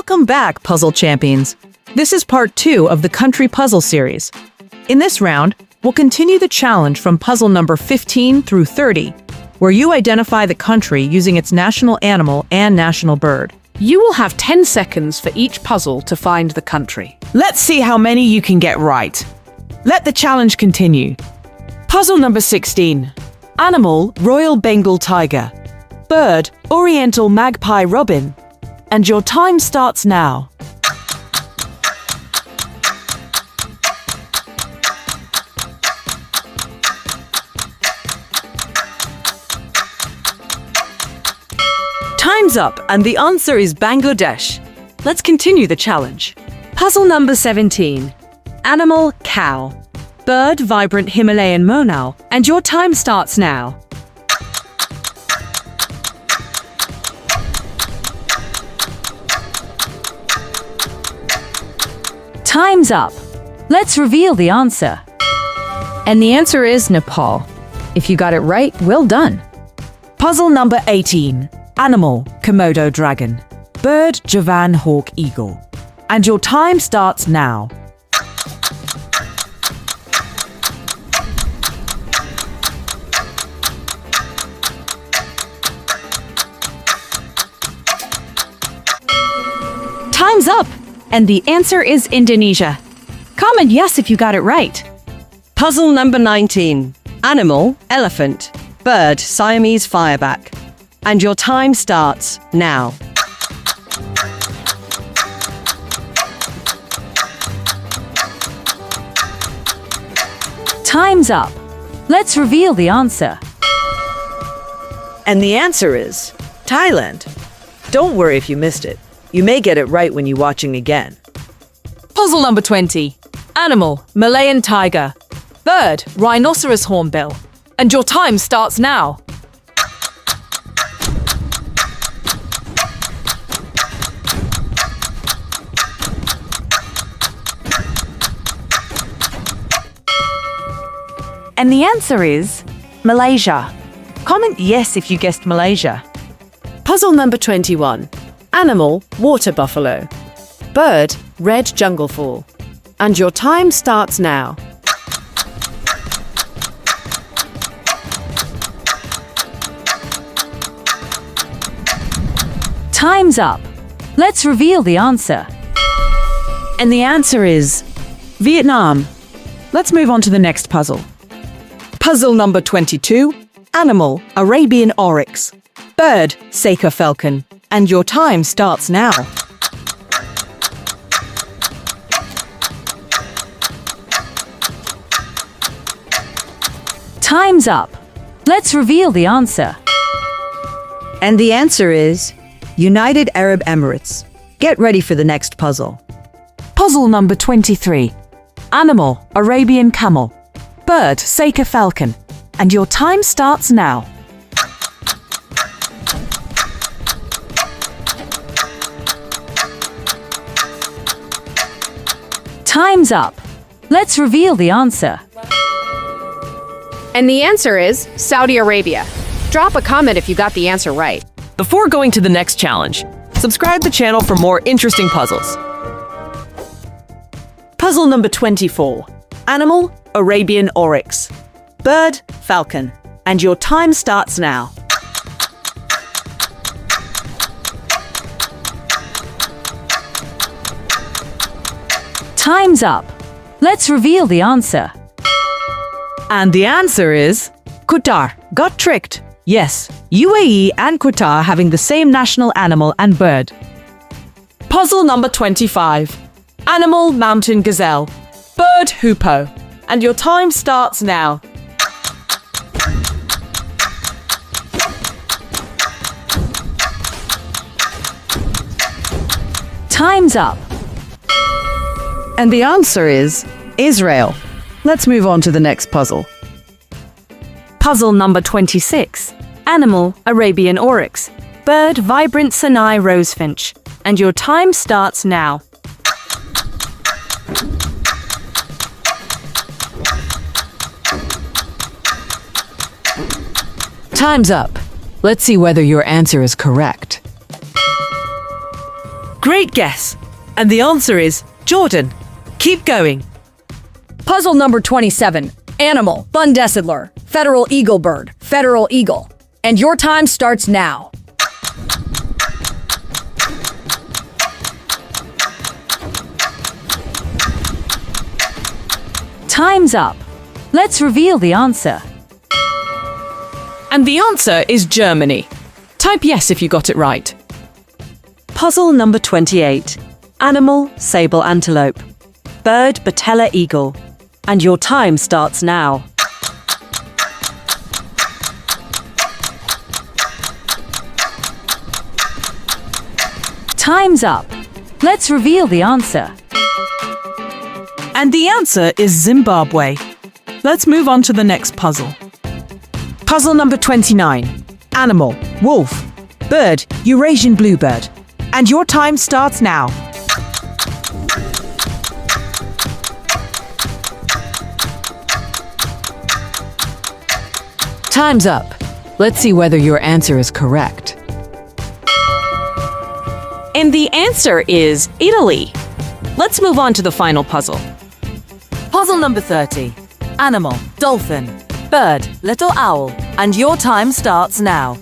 Welcome back, puzzle champions. This is part 2 of the country puzzle series. In this round, we'll continue the challenge from puzzle number 15 through 30, where you identify the country using its national animal and national bird. You will have 10 seconds for each puzzle to find the country. Let's see how many you can get right. Let the challenge continue. Puzzle number 16. Animal, Royal Bengal tiger. Bird, Oriental magpie robin. And your time starts now. Time's up, and the answer is Bangladesh. Let's continue the challenge. Puzzle number 17. Animal, cow. Bird, vibrant Himalayan monal. And your time starts now. Time's up. Let's reveal the answer. And the answer is Nepal. If you got it right, well done. Puzzle number 18. Animal, Komodo dragon. Bird, Javan hawk eagle. And your time starts now. Time's up, and the answer is Indonesia. Comment yes if you got it right. Puzzle number 19. Animal, elephant. Bird, Siamese fireback. And your time starts now. Time's up. Let's reveal the answer. And the answer is Thailand. Don't worry if you missed it. You may get it right when you're watching again. Puzzle number 20. Animal, Malayan tiger. Bird, rhinoceros hornbill. And your time starts now. And the answer is Malaysia. Comment yes if you guessed Malaysia. Puzzle number 21. Animal, water buffalo. Bird, red jungle fowl. And your time starts now. Time's up. Let's reveal the answer. And the answer is Vietnam. Let's move on to the next puzzle. Puzzle number 22. Animal, Arabian oryx. Bird, Saker falcon. And your time starts now. Time's up. Let's reveal the answer. And the answer is United Arab Emirates. Get ready for the next puzzle. Puzzle number 23. Animal, Arabian camel. Bird, Saker falcon. And your time starts now. Time's up. Let's reveal the answer. And the answer is Saudi Arabia. Drop a comment if you got the answer right. Before going to the next challenge, subscribe the channel for more interesting puzzles. Puzzle number 24. Animal, Arabian oryx. Bird, falcon. And your time starts now. Time's up. Let's reveal the answer. And the answer is Qatar. Got tricked. Yes, UAE and Qatar having the same national animal and bird. Puzzle number 25. Animal, mountain gazelle. Bird, hoopoe. And your time starts now. Time's up. And the answer is Israel. Let's move on to the next puzzle. Puzzle number 26. Animal, Arabian oryx. Bird, vibrant Sinai rosefinch. And your time starts now. Time's up. Let's see whether your answer is correct. Great guess. And the answer is Jordan. Keep going. Puzzle number 27. Animal, Bundesidler, federal eagle bird, federal eagle. And your time starts now. Time's up. Let's reveal the answer. And the answer is Germany. Type yes if you got it right. Puzzle number 28. Animal, sable antelope. Bird, patella eagle. And your time starts now. Time's up. Let's reveal the answer. And the answer is Zimbabwe. Let's move on to the next puzzle. Puzzle number 29. Animal, wolf. Bird, Eurasian bluebird. And your time starts now. Time's up. Let's see whether your answer is correct. And the answer is Italy. Let's move on to the final puzzle. Puzzle number 30. Animal, dolphin. Bird, little owl. And your time starts now.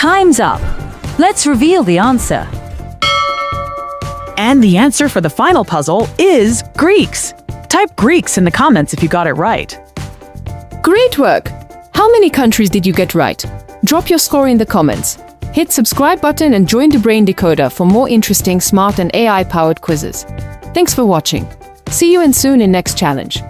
Time's up. Let's reveal the answer. And the answer for the final puzzle is Greeks. Type Greeks in the comments if you got it right. Great work! How many countries did you get right? Drop your score in the comments. Hit subscribe button and join the Brain Decoder for more interesting, smart and AI-powered quizzes. Thanks for watching. See you soon in next challenge.